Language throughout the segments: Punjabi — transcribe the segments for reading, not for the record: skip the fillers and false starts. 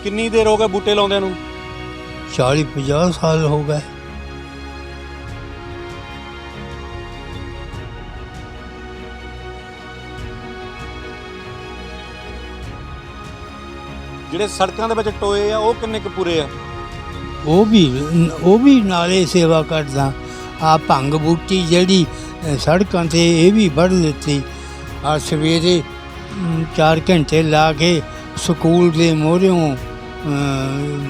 ਕਿੰਨੀ ਦੇਰ ਹੋ ਗਈ ਬੂਟੇ ਲਾਉਂਦਿਆਂ ਨੂੰ? 40-50 साल हो गए। ਜਿਹੜੇ ਸੜਕਾਂ ਦੇ ਵਿੱਚ ਟੋਏ ਆ ਉਹ ਕਿੰਨੇ ਕੁ ਪੂਰੇ ਆ? वो भी नाले सेवा करदा। आ भंग बूटी जड़ी सड़कों से ये भी बढ़ लेती। आ सवेरे 4 घंटे ला के स्कूल के मोहरों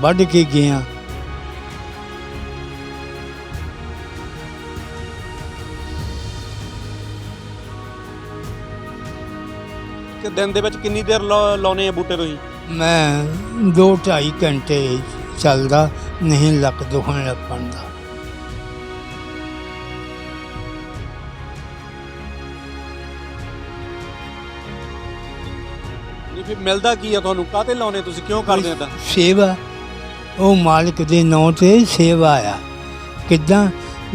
बढ़ के गया। ਕਿ ਦਿਨ ਦੇ ਵਿੱਚ ਕਿੰਨੀ ਦੇਰ ਲਾਉਨੇ ਆ ਬੂਟੇ ਤੁਸੀਂ? मैं 2-2.5 घंटे चलदा, नहीं लक दुखन लग पैंदा। ਨਹੀਂ ਫਿਰ ਮਿਲਦਾ ਕੀ ਆ ਤੁਹਾਨੂੰ? ਕਾਹਤੇ ਲਾਉਨੇ ਤੁਸੀਂ? ਕਿਉਂ ਕਰਦੇ ਆ ਤਾਂ? सेवा वो मालिक दे नौ ते सेवा आ। किदां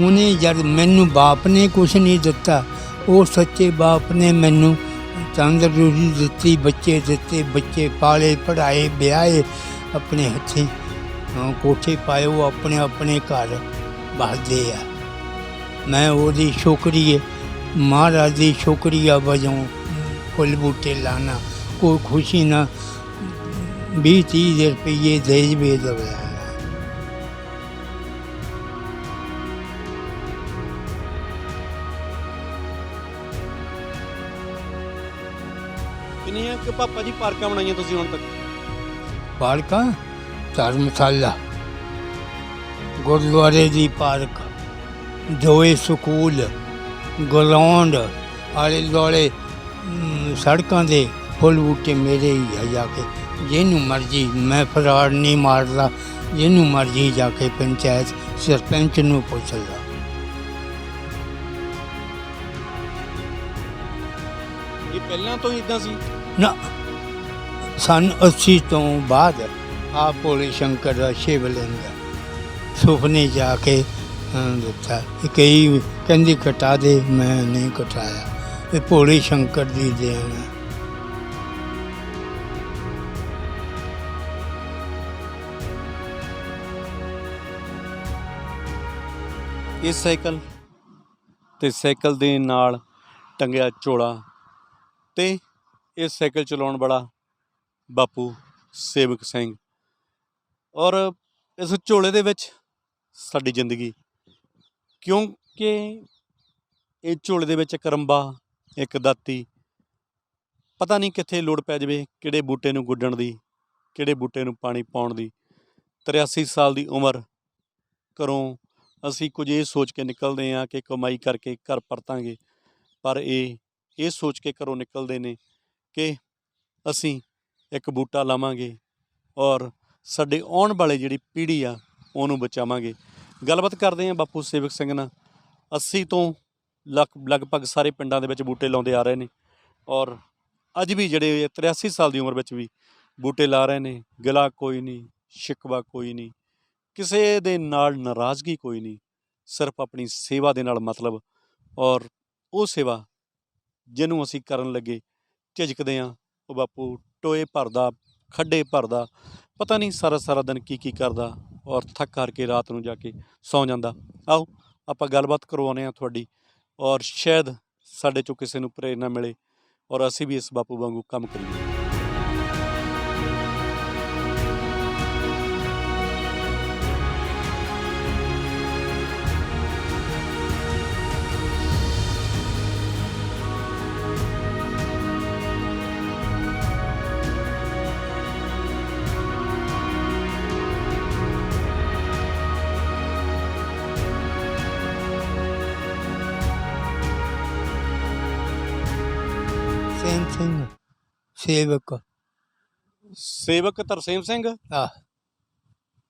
उन्हें जब मैनू बाप ने कुछ नहीं दिता, वो सच्चे बाप ने मैनू तंदरुस्ती दिती, बच्चे दिते, बच्चे पाले पढ़ाए ब्याहे, अपने हथी कोठे पाए, वो अपने अपने घर बसदे आ। मैं ओदी शुक्रिया महाराज दी शुक्रिया वजों फुल बूटे लाना। कोई खुशी ना 20-30 रुपये दे भी दवे। ਕਿੰਨੀਆਂ ਕਿ ਪਾਪਾ ਜੀ ਪਾਰਕਾਂ ਬਣਾਈਆਂ ਤੁਸੀਂ ਹੁਣ ਤੱਕ? पार्क धर्मशाला, गुरुद्वारे दी पार्क, 2 स्कूल, ग्राउंड आले दुआले सड़कों के फुल बूटे मेरे ही है। जाके जिन्हों मर्जी, मैं फराड नहीं मारता, जिन्हों मर्जी जाके पंचायत सरपंच नूं पुछ ला। ਇਹ ਪਹਿਲਾਂ ਤੋਂ ਹੀ ਇਦਾਂ ਸੀ? ना सन 80 तो बाद आ भोले शंकर का शिवलिंग सुपने जाके दिता। कई कहती कटा दे, मैं नहीं कटाया। ये भोले शंकर की देन है। ਇਹ ਸਾਈਕਲ ਤੇ ਸਾਈਕਲ ਦੇ ਨਾਲ ਟੰਗਿਆ ਝੋਲਾ ਤੇ ਇਹ ਸਾਈਕਲ ਚਲਾਉਣ ਵਾਲਾ ਬਾਪੂ ਸੇਵਕ ਸਿੰਘ, ਔਰ ਇਸ ਝੋਲੇ ਦੇ ਵਿੱਚ ਸਾਡੀ ਜ਼ਿੰਦਗੀ, ਕਿਉਂਕਿ ਇਹ ਝੋਲੇ ਦੇ ਵਿੱਚ ਇੱਕ ਰੰਬਾ, ਇੱਕ ਦਾਤੀ, ਪਤਾ ਨਹੀਂ ਕਿੱਥੇ ਲੋੜ ਪੈ ਜਾਵੇ ਕਿਹੜੇ ਬੂਟੇ ਨੂੰ ਗੁੱਡਣ ਦੀ, ਕਿਹੜੇ ਬੂਟੇ ਨੂੰ ਪਾਣੀ ਪਾਉਣ ਦੀ। 83 ਸਾਲ ਦੀ ਉਮਰ, ਘਰੋਂ ਅਸੀਂ ਕੁਝ ਇਹ ਸੋਚ ਕੇ ਨਿਕਲਦੇ ਹਾਂ ਕਿ ਕਮਾਈ ਕਰਕੇ ਘਰ ਪਰਤਾਂਗੇ, ਪਰ ਇਹ ਸੋਚ ਕੇ ਘਰੋਂ ਨਿਕਲਦੇ ਨੇ ਕਿ ਅਸੀਂ ਇੱਕ ਬੂਟਾ ਲਾਵਾਂਗੇ ਔਰ ਸਾਡੇ ਆਉਣ ਵਾਲੇ ਜਿਹੜੀ ਪੀੜ੍ਹੀ ਆ ਉਹਨੂੰ ਬਚਾਵਾਂਗੇ। ਗੱਲਬਾਤ ਕਰਦੇ ਹਾਂ ਬਾਪੂ ਸੇਵਕ ਸਿੰਘ ਨਾਲ। 80 ਤੋਂ ਲਗਭਗ ਸਾਰੇ ਪਿੰਡਾਂ ਦੇ ਵਿੱਚ ਬੂਟੇ ਲਾਉਂਦੇ ਆ ਰਹੇ ਨੇ, ਔਰ ਅੱਜ ਵੀ ਜਿਹੜੇ 83 ਸਾਲ ਦੀ ਉਮਰ ਵਿੱਚ ਵੀ ਬੂਟੇ ਲਾ ਰਹੇ ਨੇ। ਗਿਲਾ ਕੋਈ ਨਹੀਂ, ਸ਼ਿਕਵਾ ਕੋਈ ਨਹੀਂ, ਕਿਸੇ ਦੇ ਨਾਲ ਨਾਰਾਜ਼ਗੀ ਕੋਈ ਨਹੀਂ, ਸਿਰਫ ਆਪਣੀ ਸੇਵਾ ਦੇ ਨਾਲ ਮਤਲਬ। ਔਰ ਉਹ ਸੇਵਾ ਜਿਹਨੂੰ ਅਸੀਂ ਕਰਨ ਲੱਗੇ ਝਿਜਕਦੇ ਹਾਂ, ਉਹ ਬਾਪੂ ਟੋਏ ਭਰਦਾ, ਖੱਡੇ ਭਰਦਾ, ਪਤਾ ਨਹੀਂ ਸਾਰਾ ਦਿਨ ਕੀ ਕਰਦਾ, ਔਰ ਥੱਕ ਹਾਰ ਕੇ ਰਾਤ ਨੂੰ ਜਾ ਕੇ ਸੌਂ ਜਾਂਦਾ। ਆਓ ਆਪਾਂ ਗੱਲਬਾਤ ਕਰਵਾਉਂਦੇ ਹਾਂ ਤੁਹਾਡੀ, ਔਰ ਸ਼ਾਇਦ ਸਾਡੇ 'ਚੋਂ ਕਿਸੇ ਨੂੰ ਪ੍ਰੇਰਨਾ ਮਿਲੇ ਔਰ ਅਸੀਂ ਵੀ ਇਸ ਬਾਪੂ ਵਾਂਗੂ ਕੰਮ ਕਰੀਏ। सेम सिंह सेवक ਸੇਵਕ ਤਰਸੇਮ ਸਿੰਘ। आ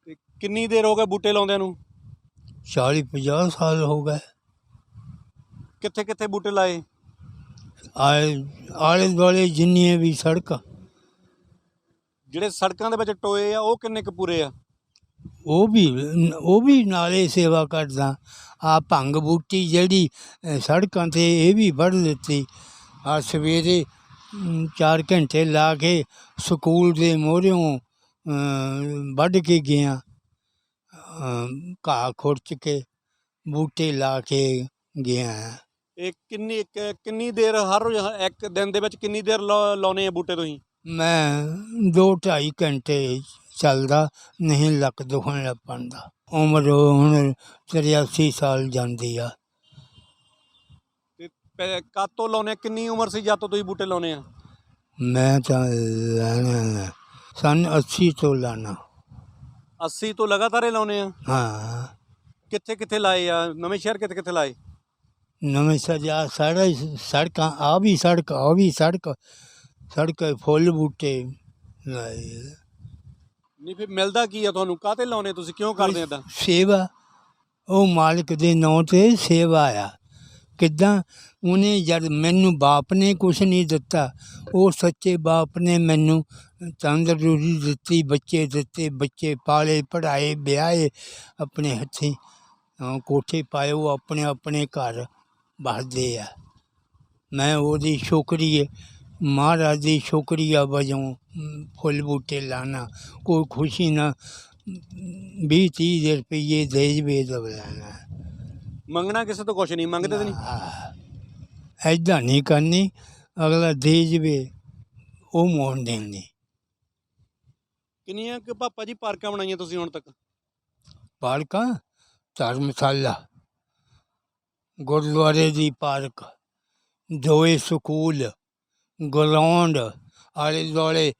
ਤੇ ਕਿੰਨੀ ਦੇਰ ਹੋ ਗਈ ਬੂਟੇ ਲਾਉਂਦਿਆਂ ਨੂੰ? 40-50 साल हो गए। ਕਿੱਥੇ ਕਿੱਥੇ ਬੂਟੇ ਲਾਏ? आले दुआले जिन्नियां भी सड़क, ਜਿਹੜੇ ਸੜਕਾਂ ਦੇ ਵਿੱਚ ਟੋਏ ਆ ਉਹ ਕਿੰਨੇ ਕੁ ਪੂਰੇ ਆ? वो भी नाले सेवा करदा। आ भंग बूटी जड़ी सड़कों से ये भी बढ़ लेती। आ सवेरे 4 घंटे ला के स्कूल के मोहरों ਵੱਢ ਕੇ ਗਿਆ, ਘਾਹ ਖੁਰਚ ਕੇ ਬੂਟੇ ਲਾ ਕੇ ਗਿਆ। ਇਹ ਕਿੰਨੀ ਦੇਰ ਹਰ ਰੋਜ਼ ਇੱਕ ਦਿਨ ਦੇ ਵਿੱਚ ਕਿੰਨੀ ਦੇਰ ਲਾਉਨੇ ਆ ਬੂਟੇ ਤੁਸੀਂ? ਮੈਂ 2-2.5 ਘੰਟੇ ਚੱਲਦਾ, ਨਹੀਂ ਲੱਕ ਦੁਖਣ ਲੱਗ ਪੈਂਦਾ। ਉਮਰ ਹੁਣ 83 ਸਾਲ ਜਾਂਦੀ ਆ। ਤੇ ਕਦ ਤੋਂ ਲਾਉਨੇ ਆ? ਕਿੰਨੀ ਉਮਰ ਸੀ ਜਦ ਤੋਂ ਤੁਸੀਂ ਬੂਟੇ ਲਾਉਨੇ ਆ? ਮੈਂ ਤਾਂ ਲਾਣਾ ਸੰਨ 80 ਤੋਂ ਲਾਣਾ। 80 ਤੋਂ ਲਗਾਤਾਰ ਹੀ ਲਾਉਨੇ ਆ? ਹਾਂ। ਕਿੱਥੇ ਕਿੱਥੇ ਲਾਏ ਆ? ਨਵੇਂ ਸ਼ਹਿਰ ਕਿੱਥੇ ਕਿੱਥੇ ਲਾਏ? ਨਵੇਂ ਸਜਾ ਸਾਰੇ ਸੜਕਾਂ, ਆ ਵੀ ਸੜਕ ਫੁੱਲ ਬੂਟੇ ਲਾਏ। ਨਹੀਂ ਫਿਰ ਮਿਲਦਾ ਕੀ ਆ ਤੁਹਾਨੂੰ? ਕਾਹਤੇ ਲਾਉਨੇ ਤੁਸੀਂ? ਕਿਉਂ ਕਰਦੇ ਇੱਦਾਂ? ਸੇਵਾ, ਉਹ ਮਾਲਕ ਦੇ ਨਾਂ 'ਤੇ ਸੇਵਾ ਆ। ਕਿੱਦਾਂ? ਉਹਨੇ ਜਦ ਮੈਨੂੰ ਬਾਪ ਨੇ ਕੁਛ ਨਹੀਂ ਦਿੱਤਾ, ਉਹ ਸੱਚੇ ਬਾਪ ਨੇ ਮੈਨੂੰ ਤੰਦਰੁਸਤੀ ਦਿੱਤੀ, ਬੱਚੇ ਦਿੱਤੇ, ਬੱਚੇ ਪਾਲੇ, ਪੜ੍ਹਾਏ, ਵਿਆਹੇ, ਆਪਣੇ ਹੱਥੀਂ ਕੋਠੇ ਪਾਏ, ਉਹ ਆਪਣੇ ਆਪਣੇ ਘਰ ਵਸਦੇ ਆ। ਮੈਂ ਉਹਦੀ ਸ਼ੁਕਰੀਏ, ਮਹਾਰਾਜ ਦੀ ਸ਼ੁਕਰੀਆ ਵਜੋਂ ਫੁੱਲ ਬੂਟੇ ਲਾਣਾ। ਕੋਈ ਖੁਸ਼ੀ ਨਾ 20-30 ਰੁਪਈਏ ਦੇ ਜਵੇ ਤਾਂ ਲੈਣਾ। ਮੰਗਣਾ ਕਿਸੇ ਤੋਂ ਕੁਛ ਨਹੀਂ? ਮੰਗਦੇ ਤਾਂ ਨਹੀਂ? ਐਦਾਂ ਨਹੀਂ ਕਰਨੀ, ਅਗਲਾ ਦੇ ਜਵੇ ਉਹ ਮੋੜ ਦੇਣੀ। ਕਿੰਨੀਆਂ ਕੁ ਪਾਪਾ ਜੀ ਪਾਰਕਾਂ ਬਣਾਈਆਂ ਤੁਸੀਂ ਹੁਣ ਤੱਕ? ਪਾਰਕਾਂ, ਧਰਮਸ਼ਾਲਾ, ਗੁਰਦੁਆਰੇ ਦੀ ਪਾਰਕ, 2 ਸਕੂਲ, ਗਰਾਊਂਡ, ਆਲੇ ਦੁਆਲੇ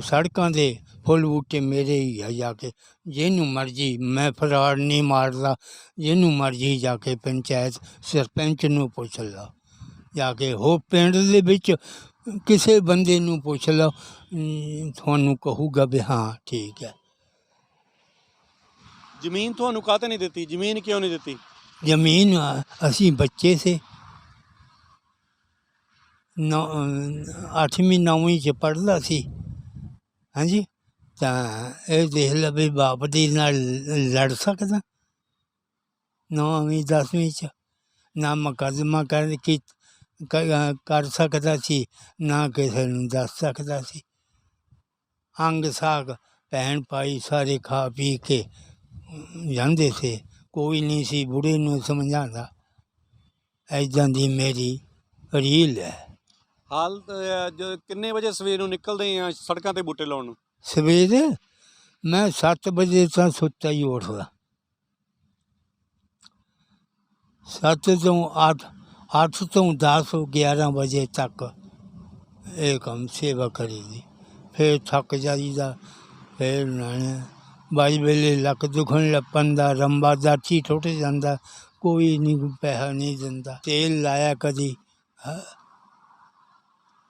ਸੜਕਾਂ ਦੇ ਫੁੱਲ ਬੂਟੇ ਮੇਰੇ ਹੀ ਆ। ਜਾ ਕੇ ਜਿਹਨੂੰ ਮਰਜ਼ੀ, ਮੈਂ ਫਰਾੜ ਨਹੀਂ ਮਾਰਦਾ, ਜਿਹਨੂੰ ਮਰਜ਼ੀ ਜਾ ਕੇ ਪੰਚਾਇਤ ਸਰਪੰਚ ਨੂੰ ਪੁੱਛ ਲਓ, ਜਾ ਕੇ ਹੋ ਪਿੰਡ ਦੇ ਵਿੱਚ ਕਿਸੇ ਬੰਦੇ ਨੂੰ ਪੁੱਛ ਲਓ, ਤੁਹਾਨੂੰ ਕਹੂਗਾ ਵੀ ਹਾਂ ਠੀਕ ਹੈ। ਜ਼ਮੀਨ ਤੁਹਾਨੂੰ ਕਾਹਤੇ ਨਹੀਂ ਦਿੱਤੀ? ਜ਼ਮੀਨ ਕਿਉਂ ਨਹੀਂ ਦਿੱਤੀ? ਜ਼ਮੀਨ ਅਸੀਂ ਬੱਚੇ ਸੇ 8ਵੀਂ 9ਵੀਂ 'ਚ ਪੜ੍ਹਦਾ ਸੀ। ਹਾਂਜੀ, ਤਾਂ ਇਹ ਦੇਖ ਲੈ ਵੀ ਬਾਪ ਦੀ ਨਾਲ ਲੜ ਸਕਦਾ? 9ਵੀਂ 10ਵੀਂ 'ਚ ਨਾ ਮੁਕੱਦਮਾ ਕਰ ਸਕਦਾ ਸੀ, ਨਾ ਕਿਸੇ ਨੂੰ ਦੱਸ ਸਕਦਾ ਸੀ। ਅੰਗ ਸਾਗ ਭੈਣ ਭਾਈ ਸਾਰੇ ਖਾ ਪੀ ਕੇ ਜਾਂਦੇ ਸੀ, ਕੋਈ ਨਹੀਂ ਸੀ ਬੁੜੇ ਨੂੰ ਸਮਝਾਉਂਦਾ। ਇੱਦਾਂ ਦੀ ਮੇਰੀ ਰੀਲ ਹੈ। ਹਾਲ ਕਿੰਨੇ ਵਜੇ ਸਵੇਰ ਨੂੰ ਨਿਕਲਦੇ ਆ ਸੜਕਾਂ 'ਤੇ ਬੂਟੇ ਲਾਉਣ ਨੂੰ? ਸਵੇਰੇ ਮੈਂ 7 ਵਜੇ ਤਾਂ ਸੁੱਤਾ ਹੀ ਉੱਠਦਾ, 7 ਤੋਂ 8, 8 ਤੋਂ 10 11 ਵਜੇ ਤੱਕ ਇਹ ਕੰਮ ਸੇਵਾ ਕਰੀਦੀ। ਫਿਰ ਥੱਕ ਜਾਈਦਾ, ਫਿਰ ਬਾਈ ਵੇਲੇ ਲੱਕ ਦੁਖਣ ਲੱਗ ਪੈਂਦਾ, ਰੰਬਾ ਦਾਚੀ ਟੁੱਟ ਜਾਂਦਾ, ਕੋਈ ਨਹੀਂ ਪੈਸਾ ਨਹੀਂ ਦਿੰਦਾ। ਤੇਲ ਲਾਇਆ ਕਦੀ।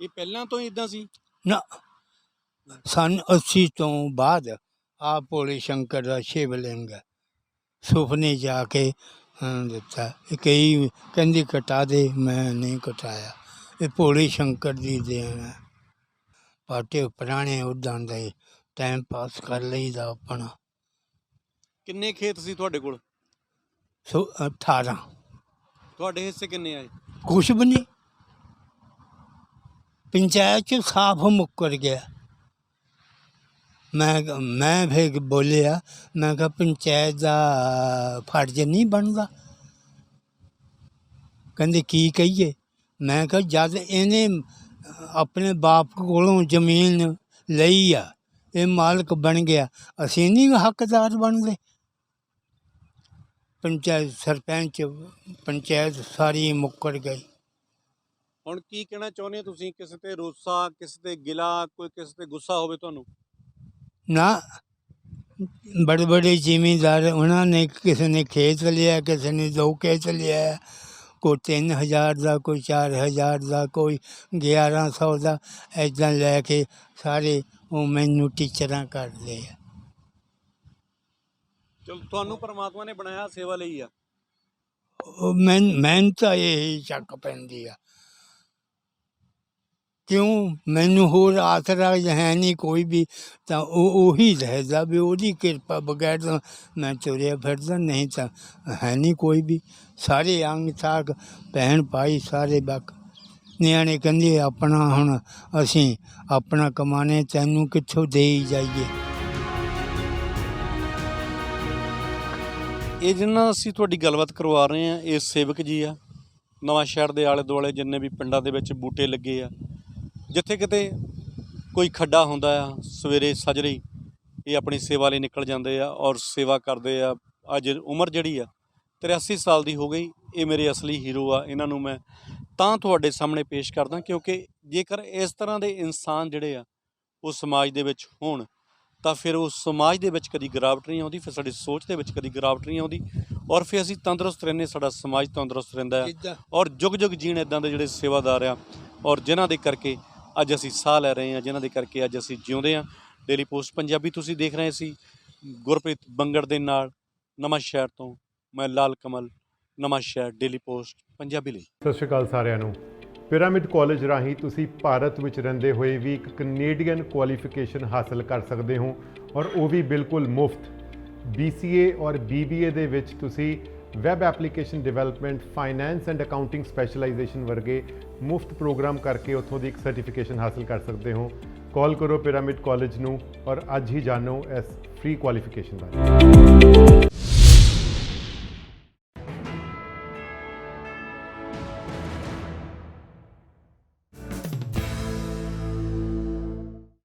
ਇਹ ਪਹਿਲਾਂ ਤੋਂ ਹੀ ਇੱਦਾਂ ਸੀ? ਨਾ, ਸੰਨ 80 ਤੋਂ ਬਾਅਦ ਆ ਭੋਲੇ ਸ਼ੰਕਰ ਦਾ ਸ਼ਿਵਲਿੰਗ ਸੁਪਨੇ ਜਾ ਕੇ ਦਿੱਤਾ। ਕਈ ਕਹਿੰਦੇ ਕਟਾ ਦੇ, ਮੈਂ ਨਹੀਂ ਕਟਾਇਆ, ਇਹ ਭੋਲੇ ਸ਼ੰਕਰ ਦੀ ਦੇਣ ਹੈ। ਪਾਟੇ ਪੁਰਾਣੇ ਉੱਦਾਂ ਦੇ ਟਾਈਮ ਪਾਸ ਕਰ ਲਈਦਾ ਆਪਣਾ। ਕਿੰਨੇ ਖੇਤ ਸੀ ਤੁਹਾਡੇ ਕੋਲ? 18। ਤੁਹਾਡੇ ਹਿੱਸੇ ਕਿੰਨੇ ਆਏ? ਕੁਛ ਵੀ ਨਹੀਂ, ਪੰਚਾਇਤ 'ਚ ਸਾਫ ਮੁੱਕਰ ਗਿਆ। ਮੈਂ ਫਿਰ ਬੋਲਿਆ, ਮੈਂ ਕਿਹਾ ਪੰਚਾਇਤ ਦਾ ਫਰਜ਼ ਨਹੀਂ ਬਣਦਾ? ਕਹਿੰਦੇ ਕੀ ਕਹੀਏ? ਮੈਂ ਕਿਹਾ ਜਦ ਇਹਨੇ ਆਪਣੇ ਬਾਪ ਕੋਲੋਂ ਜ਼ਮੀਨ ਲਈ ਆ, ਇਹ ਮਾਲਕ ਬਣ ਗਿਆ, ਅਸੀਂ ਨਹੀਂ ਹੱਕਦਾਰ ਬਣਦੇ? ਪੰਚਾਇਤ ਸਰਪੰਚ ਪੰਚਾਇਤ ਸਾਰੀ ਮੁੱਕਰ ਗਈ। ਹੁਣ ਕੀ ਕਹਿਣਾ ਚਾਹੁੰਦੇ ਹੋ ਤੁਸੀਂ? ਕਿਸੇ ਤੇ ਰੋਸਾ, ਕਿਸੇ ਤੇ ਗਿਲਾ, ਕੋਈ ਕਿਸੇ ਤੇ ਗੁੱਸਾ ਹੋਵੇ ਤੁਹਾਨੂੰ? ਨਾ, ਬੜੇ ਬੜੇ ਜ਼ਿਮੀਂਦਾਰ, ਉਹਨਾਂ ਨੇ ਕਿਸੇ ਨੇ ਖੇਤ ਲਿਆ, ਕਿਸੇ ਨੇ 2 ਖੇਤ ਲਿਆ, ਕੋਈ 3000 ਦਾ, ਕੋਈ 4000 ਦਾ, ਕੋਈ 1100 ਦਾ, ਇੱਦਾਂ ਲੈ ਕੇ ਸਾਰੇ ਉਹ ਮੈਨੂੰ ਟੀਚਰਾਂ ਕਰਦੇ ਆ। ਚਲੋ, ਤੁਹਾਨੂੰ ਪਰਮਾਤਮਾ ਨੇ ਬਣਾਇਆ ਸੇਵਾ ਲਈ ਆ। ਮੈਨੂੰ ਤਾਂ ਇਹ ਸ਼ੱਕ ਪੈਂਦੀ ਆ, ਕਿਉਂ? ਮੈਨੂੰ ਹੋਰ ਆਸਰਾ ਹੈ ਨਹੀਂ ਕੋਈ ਵੀ, ਤਾਂ ਉਹੀ ਰਹਦਾ ਵੀ ਉਹਦੀ ਕਿਰਪਾ ਬਗੈਰ ਤਾਂ ਮੈਂ ਤੁਰਿਆ ਫਿਰਦਾ, ਨਹੀਂ ਤਾਂ ਹੈ ਨਹੀਂ ਕੋਈ ਵੀ। ਸਾਰੇ ਅੰਗ ਸਾਗ ਭੈਣ ਭਾਈ ਸਾਰੇ ਬਕ ਨਿਆਣੇ ਕਹਿੰਦੇ ਆਪਣਾ ਹੁਣ ਅਸੀਂ ਆਪਣਾ ਕਮਾਣੇ, ਤੈਨੂੰ ਕਿੱਥੋਂ ਦੇ ਹੀ ਜਾਈਏ। ਇਹ ਜਿੰਨਾ ਅਸੀਂ ਤੁਹਾਡੀ ਗੱਲਬਾਤ ਕਰਵਾ ਰਹੇ ਹਾਂ, ਇਹ ਸੇਵਕ ਜੀ ਆ। ਨਵਾਂ ਸ਼ਹਿਰ ਦੇ ਆਲੇ ਦੁਆਲੇ ਜਿੰਨੇ ਵੀ ਪਿੰਡਾਂ ਦੇ ਵਿੱਚ ਬੂਟੇ ਲੱਗੇ ਆ, ਜਿੱਥੇ ਕਿਤੇ ਕੋਈ ਖੱਡਾ ਹੁੰਦਾ ਆ, ਸਵੇਰੇ ਸਜਰੇ ਇਹ ਆਪਣੀ ਸੇਵਾ ਲਈ ਨਿਕਲ ਜਾਂਦੇ ਆ ਔਰ ਸੇਵਾ ਕਰਦੇ ਆ। ਅੱਜ ਉਮਰ ਜਿਹੜੀ ਆ 83 ਸਾਲ ਦੀ ਹੋ ਗਈ। ਇਹ ਮੇਰੇ ਅਸਲੀ ਹੀਰੋ ਆ। ਇਹਨਾਂ ਨੂੰ ਮੈਂ ਤਾਂ ਤੁਹਾਡੇ ਸਾਹਮਣੇ ਪੇਸ਼ ਕਰਦਾ ਕਿਉਂਕਿ ਜੇਕਰ ਇਸ ਤਰ੍ਹਾਂ ਦੇ ਇਨਸਾਨ ਜਿਹੜੇ ਆ ਉਹ ਸਮਾਜ ਦੇ ਵਿੱਚ ਹੋਣ ਤਾਂ ਫਿਰ ਉਹ ਸਮਾਜ ਦੇ ਵਿੱਚ ਕਦੀ ਗਿਰਾਵਟ ਨਹੀਂ ਆਉਂਦੀ, ਫਿਰ ਸਾਡੀ ਸੋਚ ਦੇ ਵਿੱਚ ਕਦੀ ਗਿਰਾਵਟ ਨਹੀਂ ਆਉਂਦੀ ਔਰ ਫਿਰ ਅਸੀਂ ਤੰਦਰੁਸਤ ਰਹਿੰਦੇ, ਸਾਡਾ ਸਮਾਜ ਤੰਦਰੁਸਤ ਰਹਿੰਦਾ ਹੈ ਔਰ ਜੁਗ ਜੁਗ ਜੀਣ ਇੱਦਾਂ ਦੇ ਜਿਹੜੇ ਸੇਵਾਦਾਰ ਆ ਔਰ ਜਿਨ੍ਹਾਂ ਦੇ ਕਰਕੇ ਅੱਜ ਅਸੀਂ ਸਾਹ ਲੈ ਰਹੇ ਹਾਂ, ਜਿਨ੍ਹਾਂ ਦੇ ਕਰਕੇ ਅੱਜ ਅਸੀਂ ਜਿਉਂਦੇ ਹਾਂ। ਡੇਲੀ ਪੋਸਟ ਪੰਜਾਬੀ ਤੁਸੀਂ ਦੇਖ ਰਹੇ ਸੀ ਗੁਰਪ੍ਰੀਤ ਬੰਗੜ ਦੇ ਨਾਲ। ਨਵਾਂ ਸ਼ਹਿਰ ਤੋਂ ਮੈਂ ਲਾਲ ਕਮਲ, ਨਵਾਂ ਸ਼ਹਿਰ, ਡੇਲੀ ਪੋਸਟ ਪੰਜਾਬੀ ਲਈ। ਸਤਿ ਸ਼੍ਰੀ ਅਕਾਲ ਸਾਰਿਆਂ ਨੂੰ। ਪਿਰਾਮਿਡ ਕਾਲਜ ਰਾਹੀਂ ਤੁਸੀਂ ਭਾਰਤ ਵਿੱਚ ਰਹਿੰਦੇ ਹੋਏ ਵੀ ਇੱਕ ਕੈਨੇਡੀਅਨ ਕੁਆਲੀਫਿਕੇਸ਼ਨ ਹਾਸਲ ਕਰ ਸਕਦੇ ਹੋ ਔਰ ਉਹ ਵੀ ਬਿਲਕੁਲ ਮੁਫਤ। BCA ਔਰ BBA ਦੇ ਵਿੱਚ ਤੁਸੀਂ web application development, finance and accounting specialisation ਵਰਗੇ ਮੁਫਤ ਪ੍ਰੋਗਰਾਮ ਕਰਕੇ ਉੱਥੋਂ ਦੀ ਇੱਕ ਸਰਟੀਫਿਕੇਸ਼ਨ ਹਾਸਲ ਕਰ ਸਕਦੇ ਹੋ। ਕਾਲ ਕਰੋ ਪਿਰਾਮਿਡ ਕਾਲਜ ਨੂੰ ਔਰ ਅੱਜ ਹੀ ਜਾਣੋ ਇਸ ਫ੍ਰੀ ਕੁਆਲੀਫਿਕੇਸ਼ਨ ਬਾਰੇ।